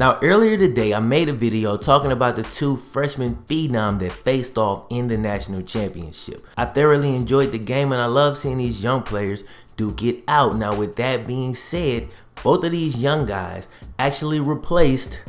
Now earlier today I made a video talking about the two freshman phenom that faced off in the national championship. I thoroughly enjoyed the game and I love seeing these young players duke it out. Now with that being said, both of these young guys actually replaced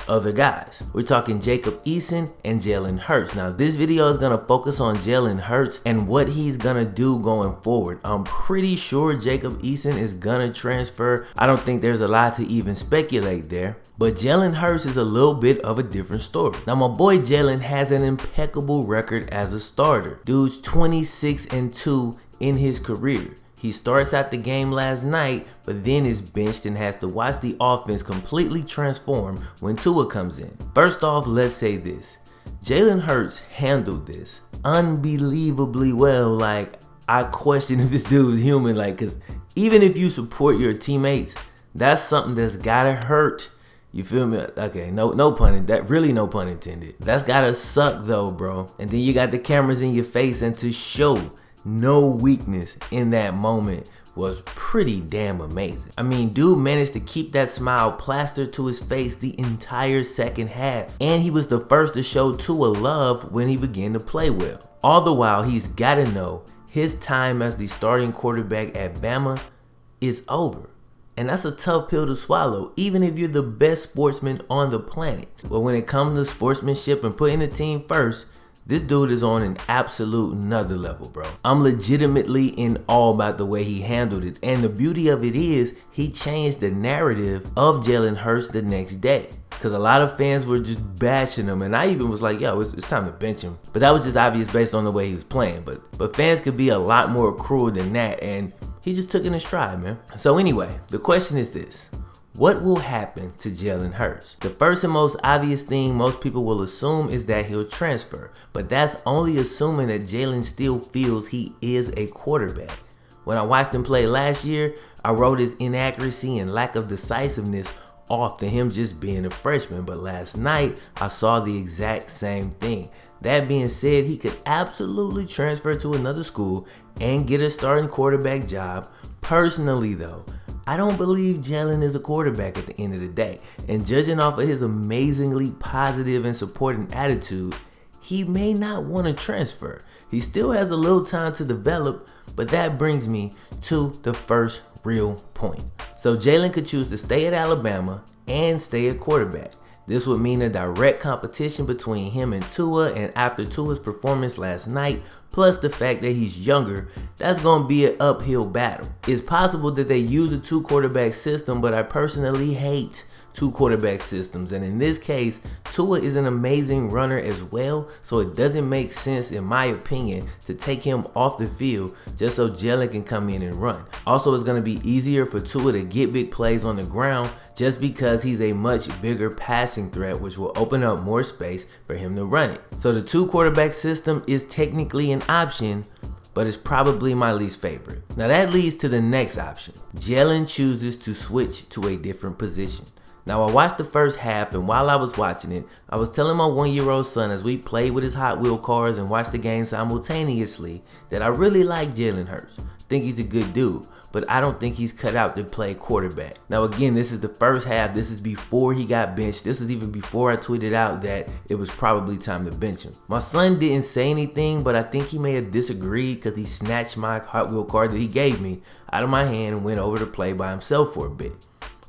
other guys. We're talking Jacob Eason and Jalen Hurts. Now this video is going to focus on Jalen Hurts and what he's going to do going forward. I'm pretty sure Jacob Eason is going to transfer. I don't think there's a lot to even speculate there. But Jalen Hurts is a little bit of a different story. Now my boy Jalen has an impeccable record as a starter. Dude's 26-2 in his career. He starts out the game last night, but then is benched and has to watch the offense completely transform when Tua comes in. First off, let's say this. Jalen Hurts handled this unbelievably well. Like, I question if this dude is human. Like, cause even if you support your teammates, that's something that's gotta hurt. You feel me? Okay, no pun intended. Really no pun intended. That's gotta suck though, bro. And then you got the cameras in your face, and to show no weakness in that moment was pretty damn amazing. I mean, dude managed to keep that smile plastered to his face the entire second half. And he was the first to show Tua love when he began to play well. All the while, he's gotta know his time as the starting quarterback at Bama is over. And that's a tough pill to swallow, even if you're the best sportsman on the planet. But when it comes to sportsmanship and putting the team first, this dude is on an absolute another level, bro. I'm legitimately in awe about the way he handled it. And the beauty of it is he changed the narrative of Jalen Hurts the next day. Because a lot of fans were just bashing him. And I even was like, yo, it's time to bench him. But that was just obvious based on the way he was playing. But fans could be a lot more cruel than that. And he just took it in stride, man. So anyway, the question is this. What will happen to Jalen Hurts? The first and most obvious thing most people will assume is that he'll transfer, but that's only assuming that Jalen still feels he is a quarterback. When I watched him play last year, I wrote his inaccuracy and lack of decisiveness off to him just being a freshman, but last night I saw the exact same thing. That being said, he could absolutely transfer to another school and get a starting quarterback job. Personally though, I don't believe Jalen is a quarterback at the end of the day, and judging off of his amazingly positive and supporting attitude, he may not want to transfer. He still has a little time to develop, but that brings me to the first real point. So Jalen could choose to stay at Alabama and stay at quarterback. This would mean a direct competition between him and Tua, and after Tua's performance last night, plus the fact that he's younger, that's going to be an uphill battle. It's possible that they use a two quarterback system, but I personally hate two quarterback systems. And in this case, Tua is an amazing runner as well, so it doesn't make sense, in my opinion, to take him off the field just so Jalen can come in and run. Also, it's going to be easier for Tua to get big plays on the ground just because he's a much bigger passing threat, which will open up more space for him to run it. So the two quarterback system is technically an option, but it's probably my least favorite. Now that leads to the next option. Jalen chooses to switch to a different position. Now I watched the first half, and while I was watching it, I was telling my 1-year-old son as we played with his Hot Wheel cars and watched the game simultaneously that I really like Jalen Hurts. I think he's a good dude, but I don't think he's cut out to play quarterback. Now again, this is the first half. This is before he got benched. This is even before I tweeted out that it was probably time to bench him. My son didn't say anything, but I think he may have disagreed because he snatched my Hot Wheel car that he gave me out of my hand and went over to play by himself for a bit.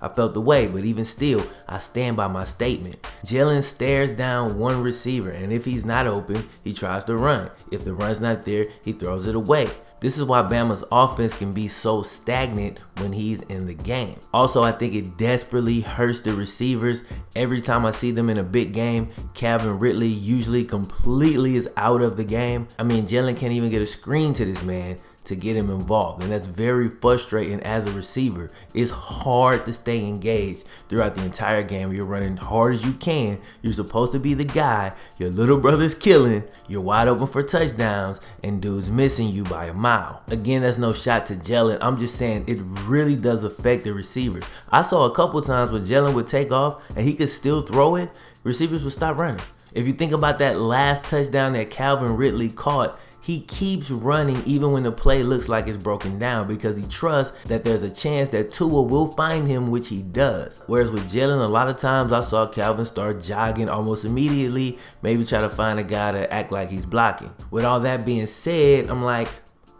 I felt the way, but even still, I stand by my statement. Jalen stares down one receiver, and if he's not open, he tries to run. If the run's not there, he throws it away. This is why Bama's offense can be so stagnant when he's in the game. Also, I think it desperately hurts the receivers. Every time I see them in a big game, Calvin Ridley usually completely is out of the game. I mean, Jalen can't even get a screen to this man to get him involved, and that's very frustrating as a receiver. It's hard to stay engaged throughout the entire game. You're running hard as you can. You're supposed to be the guy your little brother's killing. You're wide open for touchdowns, and dude's missing you by a mile. Again, that's no shot to Jalen. I'm just saying it really does affect the receivers. I saw a couple times where Jalen would take off and he could still throw it. Receivers would stop running. If you think about that last touchdown that Calvin Ridley caught, he keeps running even when the play looks like it's broken down because he trusts that there's a chance that Tua will find him, which he does. Whereas with Jalen, a lot of times I saw Calvin start jogging almost immediately, maybe try to find a guy to act like he's blocking. With all that being said, I'm like,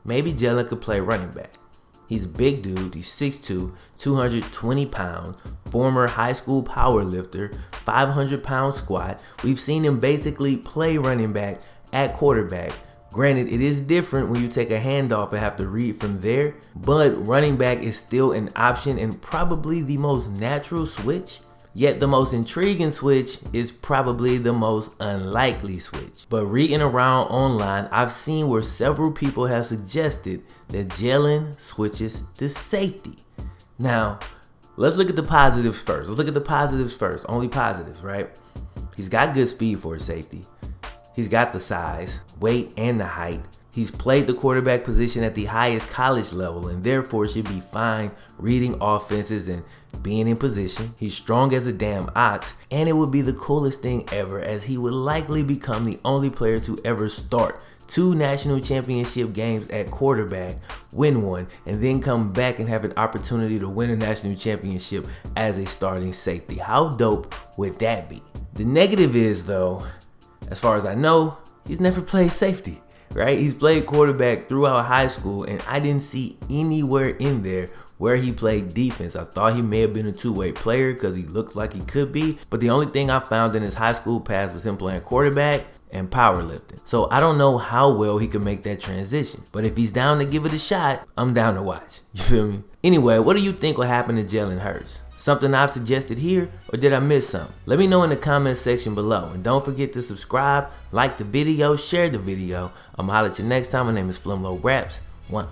maybe Jalen could play running back. He's a big dude, he's 6'2", 220 pounds, former high school power lifter, 500-pound squat. We've seen him basically play running back at quarterback. Granted, it is different when you take a handoff and have to read from there, but running back is still an option and probably the most natural switch. Yet the most intriguing switch is probably the most unlikely switch. But reading around online, I've seen where several people have suggested that Jalen switches to safety. Now, let's look at the positives first. Only positives, right? He's got good speed for a safety. He's got the size, weight, and the height. He's played the quarterback position at the highest college level and therefore should be fine reading offenses and being in position. He's strong as a damn ox, and it would be the coolest thing ever as he would likely become the only player to ever start 2 national championship games at quarterback, win one, and then come back and have an opportunity to win a national championship as a starting safety. How dope would that be? The negative is, though, as far as I know, he's never played safety, right? He's played quarterback throughout high school, and I didn't see anywhere in there where he played defense. I thought he may have been a two-way player because he looked like he could be, but the only thing I found in his high school past was him playing quarterback and powerlifting. So I don't know how well he can make that transition, but if he's down to give it a shot, I'm down to watch. You feel me? Anyway, what do you think will happen to Jalen Hurts? Something I've suggested here, or did I miss something? Let me know in the comment section below, and don't forget to subscribe, like the video, share the video. I'm gonna holler at you next time. My name is FlemLo Raps. 1.